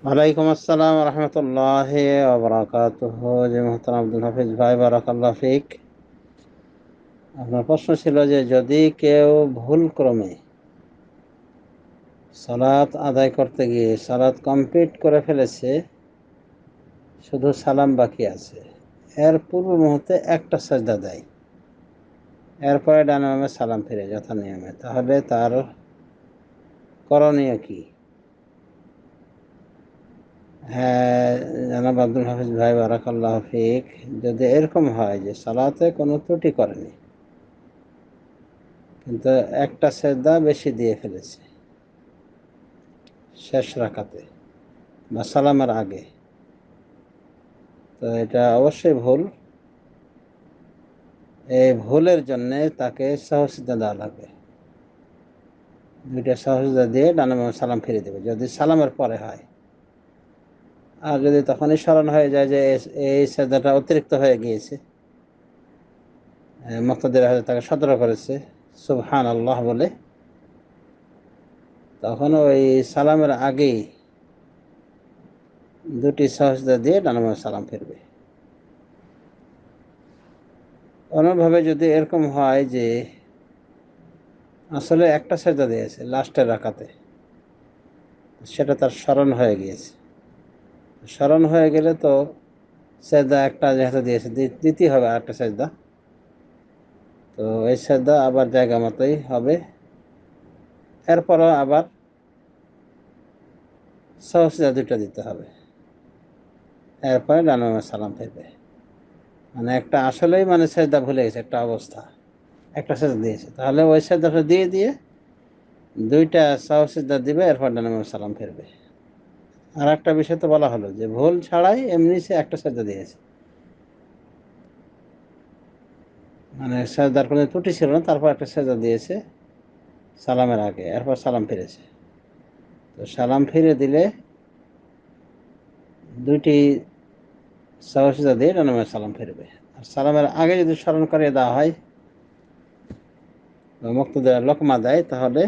ওয়ালাইকুম আসসালাম রহমতুল্লাহি ওয়া বারাকাতুহু। জি মোহতারাম আব্দুল হাফিজ ভাই, বারাকাল্লাহ ফিক। আপনার প্রশ্ন ছিল যে যদি কেউ ভুল ক্রমে সালাত আদায় করতে গিয়ে সালাত কমপ্লিট করে ফেলেছে, শুধু সালাম বাকি আছে, এর পূর্ব মুহূর্তে একটা সাজদা দেয়, এরপরে ডানে বামে সালাম ফিরে যথা নিয়মে, তাহলে তার করণীয় কি? হ্যাঁ জনাব আব্দুল হাফিজ ভাই, বারাকাল্লাহ ফিক। যদি এরকম হয় যে সালাতে কোনো ত্রুটি করেনি, কিন্তু একটা সেজদা বেশি দিয়ে ফেলেছে শেষ রাকাতে বা সালামের আগে, তো এটা অবশ্যই ভুল। এই ভুলের জন্য তাকে সহজতা দেওয়া লাগবে, দুইটা সহজতা দিয়ে ডানে বামে সালাম ফিরে দেবে যদি সালামের পরে হয়। আর যদি তখনই স্মরণ হয়ে যায় যে এই সেজদাটা অতিরিক্ত হয়ে গিয়েছে, মুক্তাদির হয়তো তাকে সতর্ক করেছে সুবহান আল্লাহ বলে, তখন ওই সালামের আগেই দুটি সহজতা দিয়ে ডানে বামে সালাম ফিরবে। অন্যভাবে যদি এরকম হয় যে আসলে একটা সেজদা দিয়েছে লাস্টের রাকাতে, সেটা তার স্মরণ হয়ে গিয়েছে, স্মরণ হয়ে গেলে তো সেজদা একটা যেহেতু দিয়েছে দিতেই হবে আরেকটা সেজদা, তো এই সেজদা আবার জায়গা মতোই হবে। এরপরও আবার সহজদা দুটো দিতে হবে, এরপরে ডানে বামে সালাম ফিরবে। মানে একটা আসলেই মানে সেজদা ভুলে গেছে, একটা অবস্থা একটা সেজদা দিয়েছে, তাহলে ওই সেজদাটা দিয়ে দিয়ে দুইটা সহজদা দিবে, এরপর ডানে বামে সালাম ফিরবে। আর একটা বিষয় তো বলা হলো যে ভুল ছাড়াই এমনি সে একটা সেজদা দিয়েছে, মানে সেজদার কোনো ত্রুটি ছিল না, তারপর একটা সেজদা দিয়েছে সালামের আগে, এরপর সালাম ফিরেছে। তো সালাম ফিরে দিলে দুইটি সহজতা দিয়ে ডানে বামে সালাম ফিরবে। আর সালামের আগে যদি স্মরণ করিয়ে দেওয়া হয় বা মুক্তদের লোকমা দেয়, তাহলে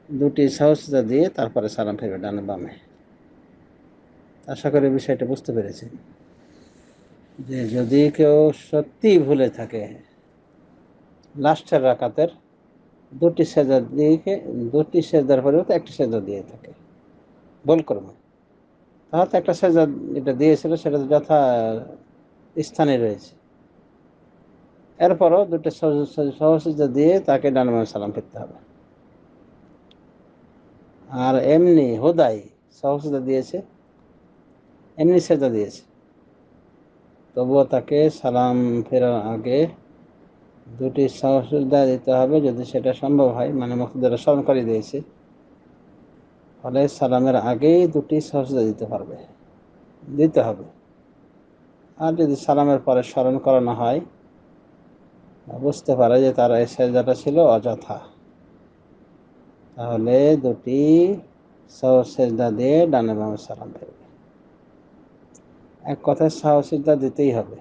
দুটি সহজতা দিয়ে তারপরে সালাম ফিরবে ডানে বামে। আশা করি বিষয়টা বুঝতে পেরেছি যে যদি কেউ সত্যি ভুলে থাকে লাস্টের রাকাতের দুটি সেজদা দিয়ে, দুটি সেজদার পরিবর্তে একটি সেজদা দিয়ে থাকে ভুল করবে, তাহলে একটা সেজদা যেটা দিয়েছিল সেটা তো যথা স্থানে রয়েছে, এরপরও দুটো সহজতা দিয়ে তাকে ডানে বামে সালাম ফিরতে হবে। আর এমনি হোদাই সহজতা দিয়েছে, এমনি সেজদা দিয়েছে, তবুও তাকে সালাম ফেরার আগে দুটি সহজতা দিতে হবে যদি সেটা সম্ভব হয়, মানে মুক্তিযোদ্ধা স্মরণ করে দিয়েছে, ফলে সালামের আগেই দুটি সহজতা দিতে হবে। আর যদি সালামের পরে স্মরণ করানো হয়, বুঝতে পারে যে তার এই সেজদাটা ছিল অযথা, তাহলে দুটি সেজদা দিয়ে ডানে বামে সালাম ফেরবে। এক কথায় সেজদা দিতেই হবে।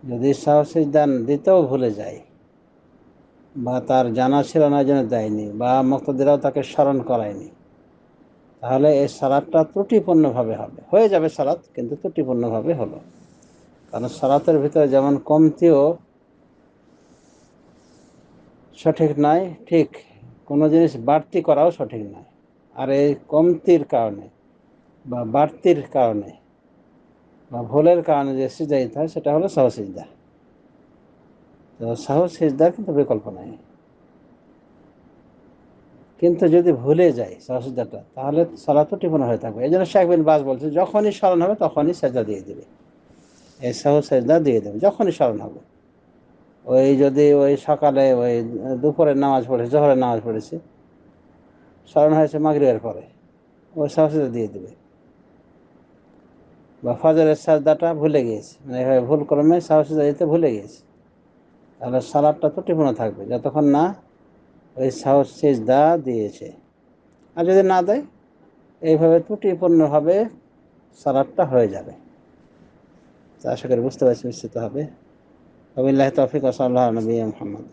যদি সেজদা দিতেও ভুলে যায় বা তার জানা ছিল না জন্য দেয়নি বা মুক্তাদিরাও তাকে স্মরণ করায়নি, তাহলে এই সালাতটা ত্রুটিপূর্ণভাবে হবে, হয়ে যাবে সালাত কিন্তু ত্রুটিপূর্ণভাবে হলো। কারণ সালাতের ভিতরে যেমন কমতিও সঠিক নয়, ঠিক কোনো জিনিস বাড়তি করাও সঠিক নয়। আর এই কমতির কারণে বা বাড়তির কারণে বা ভুলের কারণে যে সিজদা দিতে হয় সেটা হলো সহসিজদা। তো সহসিজদার কিন্তু বিকল্প নাই, কিন্তু যদি ভুলে যায় সহসিজদাটা তাহলে সালাত ত্রুটিপূর্ণ হয়ে থাকবে। এই জন্য শেখ বিন বাজ বলছে যখনই স্মরণ হবে তখনই সেজদা দিয়ে দেবে, এই সহসিজদা দিয়ে দেবে যখনই স্মরণ হবে। ওই যদি ওই সকালে ওই দুপুরের নামাজ পড়েছে, জোহরের নামাজ পড়েছে, স্মরণ হয়েছে মাগরিবের পরে, ওই সহসিজদা দিয়ে দেবে। বা ফজরের সাজদাটা ভুলে গিয়েছে, মানে এভাবে ভুল ক্রমে সহসিজদা দিতে ভুলে গিয়েছে, তাহলে সালাদটা ত্রুটিপূর্ণ থাকবে যতক্ষণ না ওই সিজদা দিয়েছে। আর যদি না দেয়, এইভাবে ত্রুটিপূর্ণভাবে সালাদটা হয়ে যাবে। আশা করি বুঝতে পারছি, নিশ্চিত হবে। ওবিল্লাহি তৌফিক ওয়া সাল্লাল্লাহু আলা নবিয়্যিনা মুহাম্মদ।